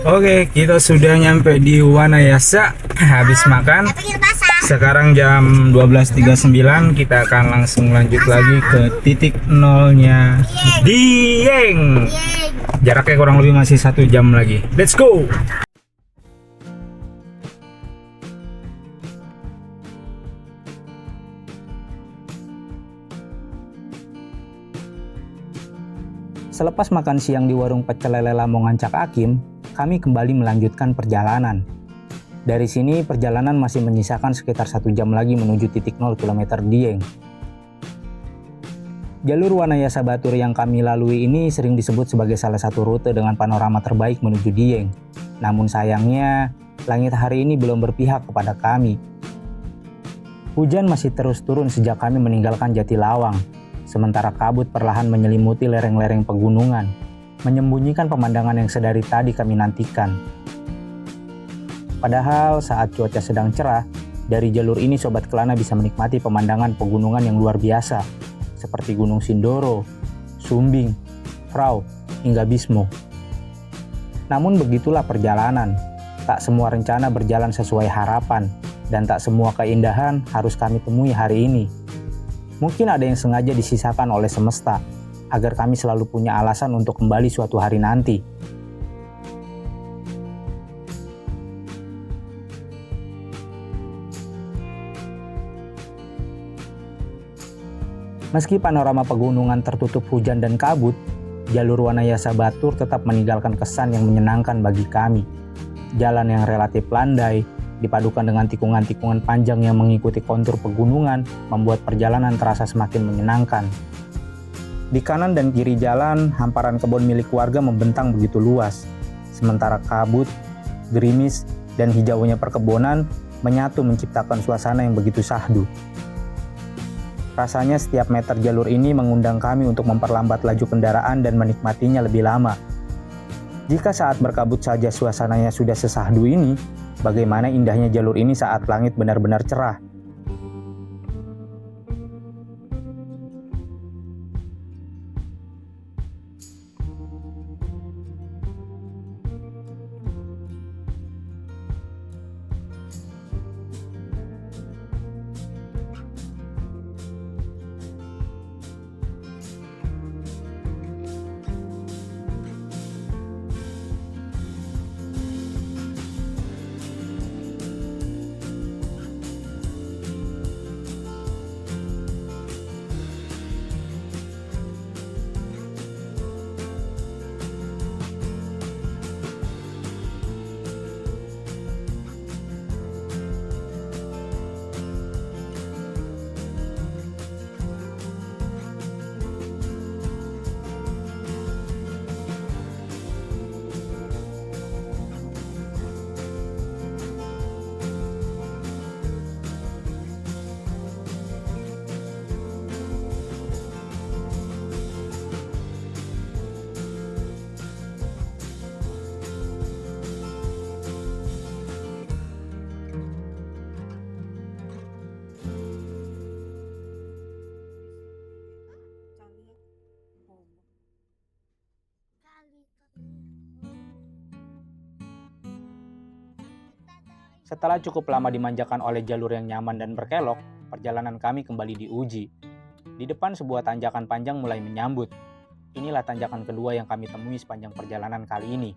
Oke, kita sudah nyampe di Wanayasa habis makan. Sekarang jam 12.39, kita akan langsung lanjut lagi ke titik nolnya Dieng. Jaraknya kurang lebih masih 1 jam lagi. Let's go. Selepas makan siang di warung pecel lele Lamongan Cak Hakim, kami kembali melanjutkan perjalanan. Dari sini perjalanan masih menyisakan sekitar 1 jam lagi menuju titik 0 km Dieng. Jalur Wanayasa Batur yang kami lalui ini sering disebut sebagai salah satu rute dengan panorama terbaik menuju Dieng. Namun sayangnya, langit hari ini belum berpihak kepada kami. Hujan masih terus turun sejak kami meninggalkan Jatilawang, sementara kabut perlahan menyelimuti lereng-lereng pegunungan, menyembunyikan pemandangan yang sedari tadi kami nantikan. Padahal saat cuaca sedang cerah, dari jalur ini Sobat Kelana bisa menikmati pemandangan pegunungan yang luar biasa, seperti Gunung Sindoro, Sumbing, Frau, hingga Bismo. Namun begitulah perjalanan, tak semua rencana berjalan sesuai harapan, dan tak semua keindahan harus kami temui hari ini. Mungkin ada yang sengaja disisakan oleh semesta, agar kami selalu punya alasan untuk kembali suatu hari nanti. Meski panorama pegunungan tertutup hujan dan kabut, jalur Wanayasa Batur tetap meninggalkan kesan yang menyenangkan bagi kami. Jalan yang relatif landai, dipadukan dengan tikungan-tikungan panjang yang mengikuti kontur pegunungan, membuat perjalanan terasa semakin menyenangkan. Di kanan dan kiri jalan, hamparan kebun milik warga membentang begitu luas, sementara kabut, gerimis, dan hijaunya perkebunan menyatu menciptakan suasana yang begitu syahdu. Rasanya setiap meter jalur ini mengundang kami untuk memperlambat laju kendaraan dan menikmatinya lebih lama. Jika saat berkabut saja suasananya sudah sesahdu ini, bagaimana indahnya jalur ini saat langit benar-benar cerah. Setelah cukup lama dimanjakan oleh jalur yang nyaman dan berkelok, perjalanan kami kembali diuji. Di depan sebuah tanjakan panjang mulai menyambut. Inilah tanjakan kedua yang kami temui sepanjang perjalanan kali ini.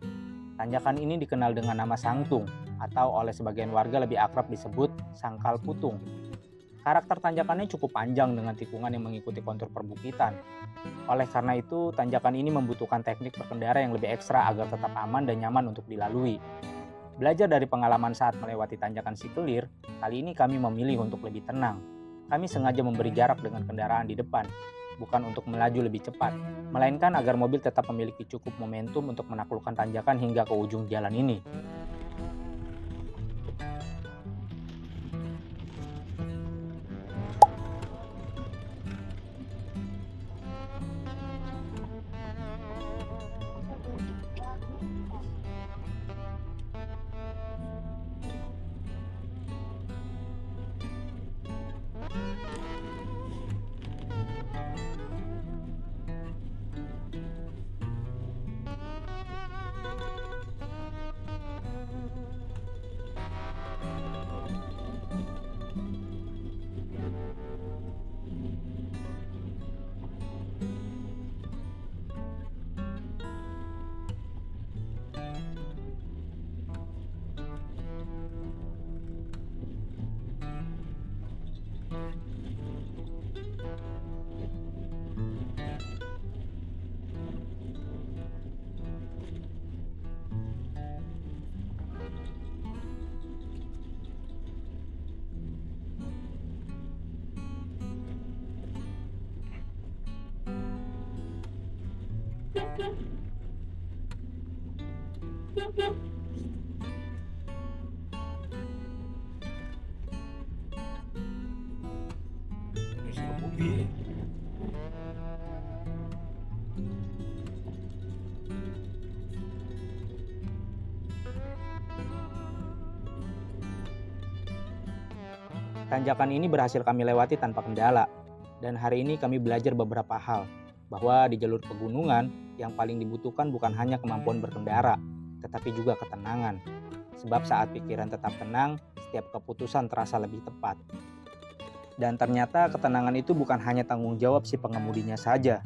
Tanjakan ini dikenal dengan nama Sangtung, atau oleh sebagian warga lebih akrab disebut Sangkal Putung. Karakter tanjakannya cukup panjang dengan tikungan yang mengikuti kontur perbukitan. Oleh karena itu, tanjakan ini membutuhkan teknik berkendara yang lebih ekstra agar tetap aman dan nyaman untuk dilalui. Belajar dari pengalaman saat melewati tanjakan Sikelir, kali ini kami memilih untuk lebih tenang. Kami sengaja memberi jarak dengan kendaraan di depan, bukan untuk melaju lebih cepat, melainkan agar mobil tetap memiliki cukup momentum untuk menaklukkan tanjakan hingga ke ujung jalan ini. Tanjakan ini berhasil kami lewati tanpa kendala, dan hari ini kami belajar beberapa hal, bahwa di jalur pegunungan yang paling dibutuhkan bukan hanya kemampuan berkendara, tetapi juga ketenangan. Sebab saat pikiran tetap tenang, setiap keputusan terasa lebih tepat. Dan ternyata ketenangan itu bukan hanya tanggung jawab si pengemudinya saja.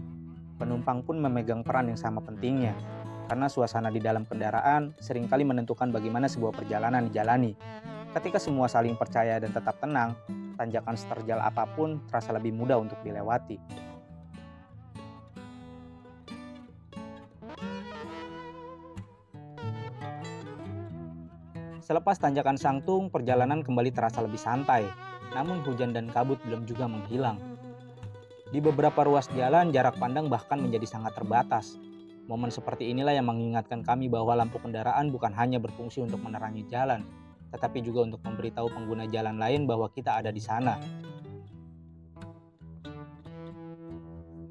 Penumpang pun memegang peran yang sama pentingnya, karena suasana di dalam kendaraan seringkali menentukan bagaimana sebuah perjalanan dijalani. Ketika semua saling percaya dan tetap tenang, tanjakan seterjal apapun terasa lebih mudah untuk dilewati. Selepas tanjakan Sangtung, perjalanan kembali terasa lebih santai, namun hujan dan kabut belum juga menghilang. Di beberapa ruas jalan, jarak pandang bahkan menjadi sangat terbatas. Momen seperti inilah yang mengingatkan kami bahwa lampu kendaraan bukan hanya berfungsi untuk menerangi jalan, tetapi juga untuk memberitahu pengguna jalan lain bahwa kita ada di sana.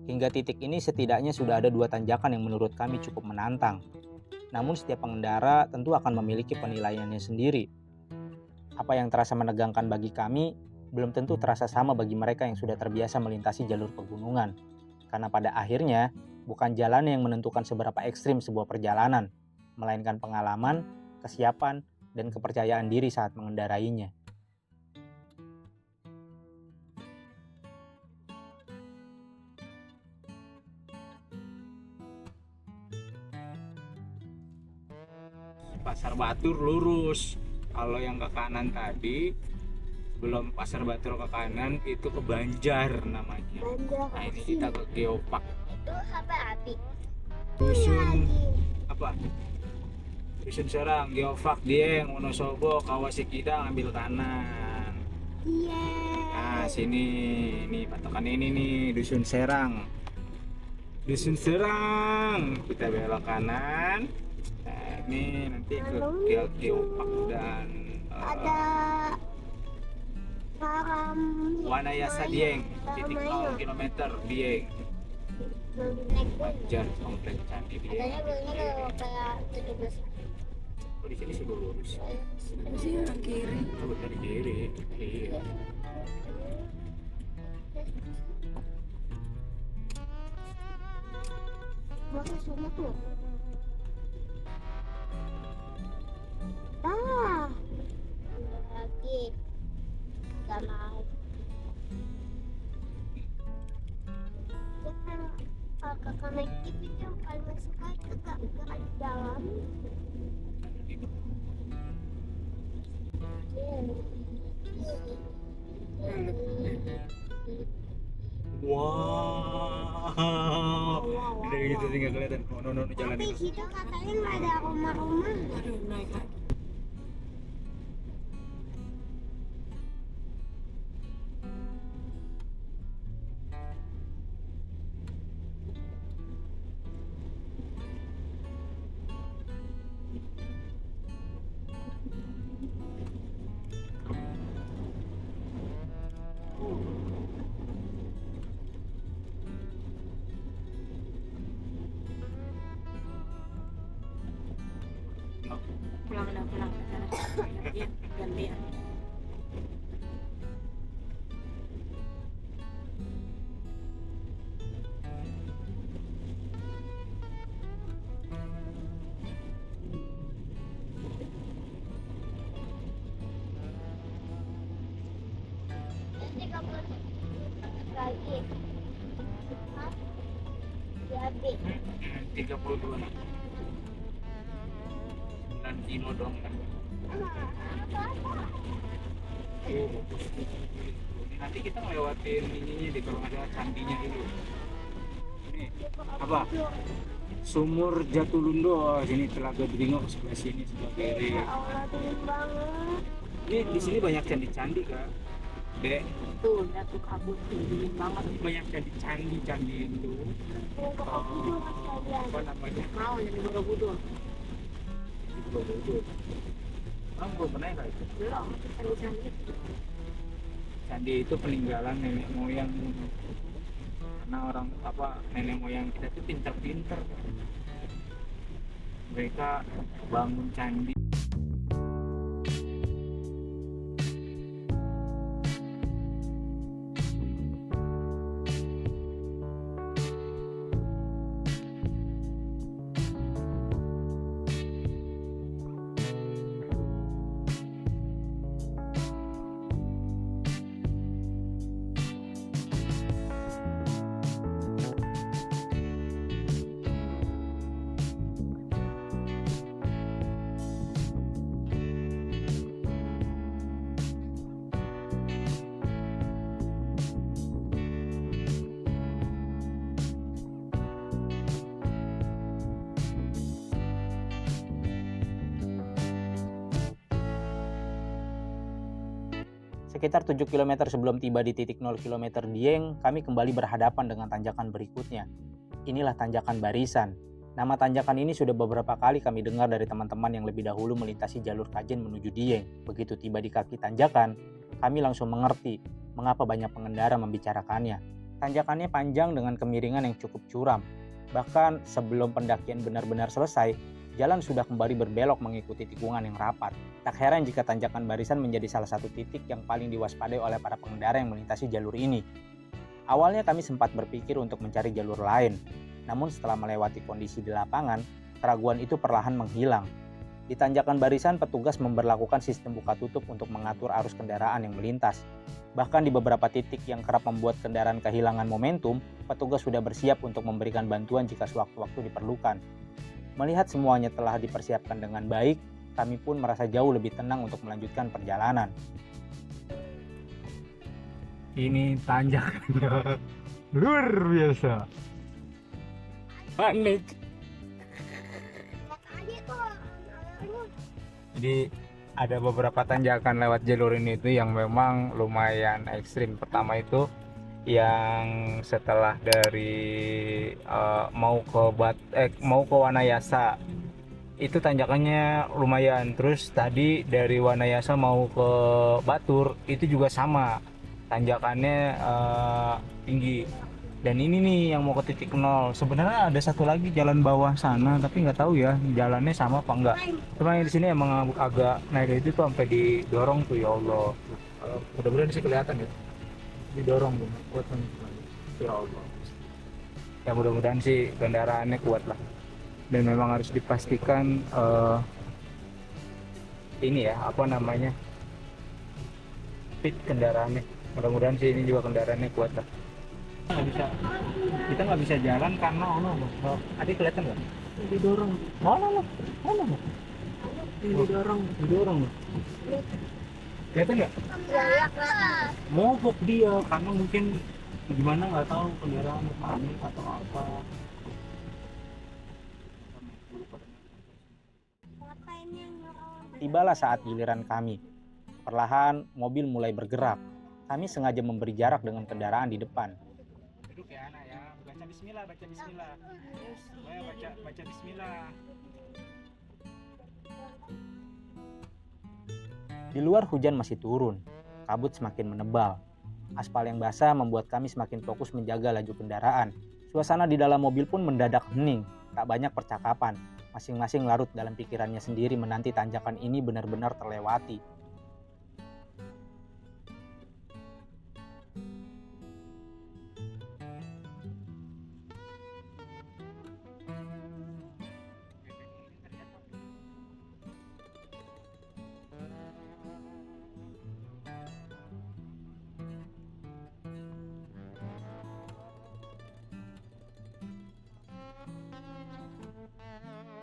Hingga titik ini setidaknya sudah ada 2 tanjakan yang menurut kami cukup menantang. Namun setiap pengendara tentu akan memiliki penilaiannya sendiri. Apa yang terasa menegangkan bagi kami, belum tentu terasa sama bagi mereka yang sudah terbiasa melintasi jalur pegunungan. Karena pada akhirnya, bukan jalan yang menentukan seberapa ekstrim sebuah perjalanan, melainkan pengalaman, kesiapan, dan kepercayaan diri saat mengendarainya. Pasar Batur lurus. Kalau yang ke kanan tadi, belum Pasar Batur ke kanan itu ke Banjar namanya. Banjar. Nah ini kita ke Geopark. Itu apa api? Dusun apa? Dusun Serang, Geopark Dieng, Wonosobo, Kawasikida ambil kanan. Iya. Nah sini, ini patokan ini nih Dusun Serang. Dusun Serang, kita belok kanan. Nah ini nanti ke Geopark dan Ada Param Wanayasa Dieng, titik 0 km Dieng. naik gunung. Banjar komplek Candi Dieng. Katanya gunungnya kalau kayak 17. Oh di sini sudah lurus. Di sini orang kiri. Oh dari kiri. Iya. Bagus semua tuh. Ah. Lagi. Gak mau. Kalau kakak naik jeep itu yang paling suka itu gak di dalam. Wow. Dari gitu sih nggak kelihatan. Oh no jalan Tapi itu. situ katanya nggak ada rumah-rumah. Aduh, naik lagi. Pulang dah, pulang. Gantian, gantian. Nanti kamu lagi. Hah? Jadi. 32. 9 kilo dong kan. Nanti kita ngelewatin ininya di kalau ada candinya dulu. Ini apa? Sumur Jatulundo. Oh, sini Telaga Dringo sebelah sini sebelah kiri. Ya Allah, dingin banget. Ini di sini banyak candi-candi kak. Dek, Tuh, lihat tuh kabut tuh, dingin banget. banyak jadi candi itu. Mau ke Borobudur sekalian. Apa namanya? Mau jadi Borobudur. Di Borobudur. Kamu belum pernah ya itu? Belum, candi-candi. Candi itu peninggalan nenek moyang. Karena orang nenek moyang kita tuh pinter-pinter. Mereka bangun candi. Sekitar 7 km sebelum tiba di titik 0 km Dieng, kami kembali berhadapan dengan tanjakan berikutnya. Inilah tanjakan Barisan. Nama tanjakan ini sudah beberapa kali kami dengar dari teman-teman yang lebih dahulu melintasi jalur Kajen menuju Dieng. Begitu tiba di kaki tanjakan, kami langsung mengerti mengapa banyak pengendara membicarakannya. Tanjakannya panjang dengan kemiringan yang cukup curam. Bahkan sebelum pendakian benar-benar selesai, jalan sudah kembali berbelok mengikuti tikungan yang rapat. Tak heran jika tanjakan Barisan menjadi salah satu titik yang paling diwaspadai oleh para pengendara yang melintasi jalur ini. Awalnya kami sempat berpikir untuk mencari jalur lain, namun setelah melewati kondisi di lapangan, keraguan itu perlahan menghilang. Di tanjakan Barisan, petugas memberlakukan sistem buka tutup untuk mengatur arus kendaraan yang melintas. Bahkan di beberapa titik yang kerap membuat kendaraan kehilangan momentum, petugas sudah bersiap untuk memberikan bantuan jika sewaktu-waktu diperlukan. Melihat semuanya telah dipersiapkan dengan baik, kami pun merasa jauh lebih tenang untuk melanjutkan perjalanan. Ini tanjakannya luar biasa. Panik. Makanya tuh alurnya Jadi ada beberapa tanjakan lewat jalur ini itu yang memang lumayan ekstrim. Pertama itu yang setelah dari mau ke Wanayasa itu tanjakannya lumayan. Terus tadi dari Wanayasa mau ke Batur itu juga sama, tanjakannya tinggi. Dan ini nih yang mau ke titik 0. Sebenarnya ada satu lagi jalan bawah sana, tapi nggak tahu ya jalannya sama apa enggak. Cuma yang di sini emang agak naik itu tuh sampai didorong tuh, ya Allah. Mudah-mudahan sih kelihatan ya. Didorong tuh, kuat banget. Ya Allah. Ya mudah-mudahan sih kendaraannya kuat lah. Dan memang harus dipastikan ini ya, apa namanya, fit kendaraannya. Mudah-mudahan sih ini juga kendaraannya kuat lah. Kita nggak bisa jalan karena adik kelihatan nggak? Didorong. Mana? Didorong. Kelihatan nggak? galak lah. Mogok dia karena mungkin gimana nggak tahu kendaraan panik atau apa. Ngapain yang orang Tibalah saat giliran kami. Perlahan mobil mulai bergerak. Kami sengaja memberi jarak dengan kendaraan di depan. Duduk ya anak ya, baca bismillah. Ayo baca bismillah. Di luar hujan masih turun. Kabut semakin menebal. Aspal yang basah membuat kami semakin fokus menjaga laju kendaraan. Suasana di dalam mobil pun mendadak hening. Tak banyak percakapan. Masing-masing larut dalam pikirannya sendiri menanti tanjakan ini benar-benar terlewati.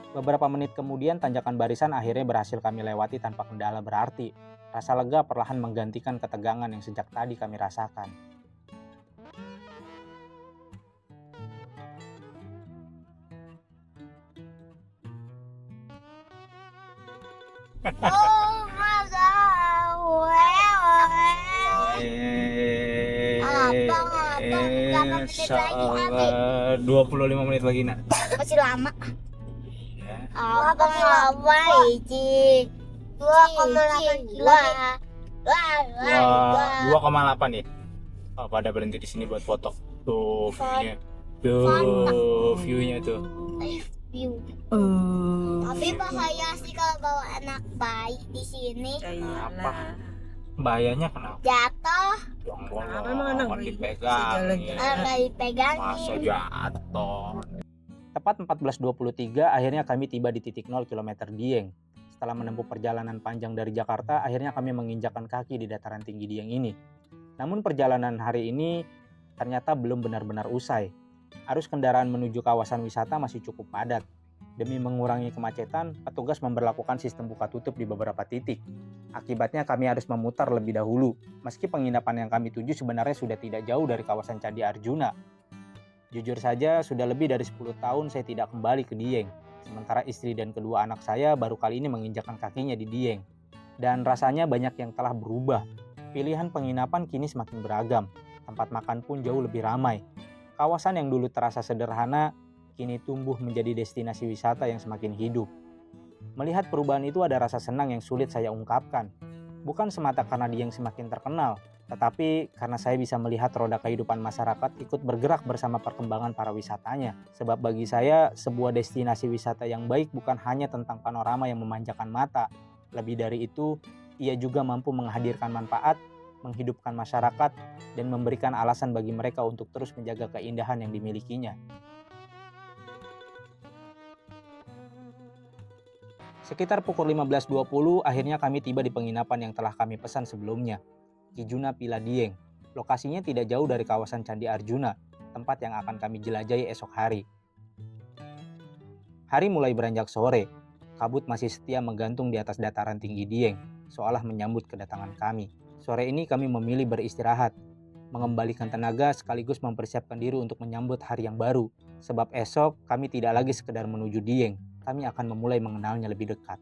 Beberapa menit kemudian tanjakan Barisan akhirnya berhasil kami lewati tanpa kendala berarti. Rasa lega perlahan menggantikan ketegangan yang sejak tadi kami rasakan. Oh my god. menit lagi habis. Insya 25 menit lagi nak. Masih lama. Ya. Apa lama Iji? 2,8 kilo. Wah, 2,8 ya. Oh, pada berhenti di sini buat foto. Tuh view-nya. Tuh view-nya tuh. View. Tapi bahaya sih kalau bawa anak bayi di sini. Apa? Bahayanya kenapa? Jatuh, Yang Memang anak bolong, bayi dipegang. bisa jalan. nggak dipegangin. Masa jatuh. Tepat 14.23 akhirnya kami tiba di titik 0 km Dieng. Setelah menempuh perjalanan panjang dari Jakarta, akhirnya kami menginjakkan kaki di dataran tinggi Dieng ini. Namun perjalanan hari ini ternyata belum benar-benar usai. Arus kendaraan menuju kawasan wisata masih cukup padat. Demi mengurangi kemacetan, petugas memberlakukan sistem buka tutup di beberapa titik. Akibatnya kami harus memutar lebih dahulu, meski penginapan yang kami tuju sebenarnya sudah tidak jauh dari kawasan Candi Arjuna. Jujur saja, sudah lebih dari 10 tahun saya tidak kembali ke Dieng. Sementara istri dan kedua anak saya baru kali ini menginjakkan kakinya di Dieng. Dan rasanya banyak yang telah berubah. Pilihan penginapan kini semakin beragam. Tempat makan pun jauh lebih ramai. Kawasan yang dulu terasa sederhana, kini tumbuh menjadi destinasi wisata yang semakin hidup. Melihat perubahan itu ada rasa senang yang sulit saya ungkapkan. Bukan semata karena Dieng semakin terkenal, tetapi karena saya bisa melihat roda kehidupan masyarakat ikut bergerak bersama perkembangan para wisatanya. Sebab bagi saya, sebuah destinasi wisata yang baik bukan hanya tentang panorama yang memanjakan mata. Lebih dari itu, ia juga mampu menghadirkan manfaat, menghidupkan masyarakat, dan memberikan alasan bagi mereka untuk terus menjaga keindahan yang dimilikinya. Sekitar pukul 15.20, akhirnya kami tiba di penginapan yang telah kami pesan sebelumnya, Kijuna Pila Dieng. Lokasinya tidak jauh dari kawasan Candi Arjuna, tempat yang akan kami jelajahi esok hari. Hari mulai beranjak sore, kabut masih setia menggantung di atas dataran tinggi Dieng, seolah menyambut kedatangan kami. Sore ini kami memilih beristirahat, mengembalikan tenaga sekaligus mempersiapkan diri untuk menyambut hari yang baru. Sebab esok kami tidak lagi sekedar menuju Dieng, kami akan memulai mengenalnya lebih dekat.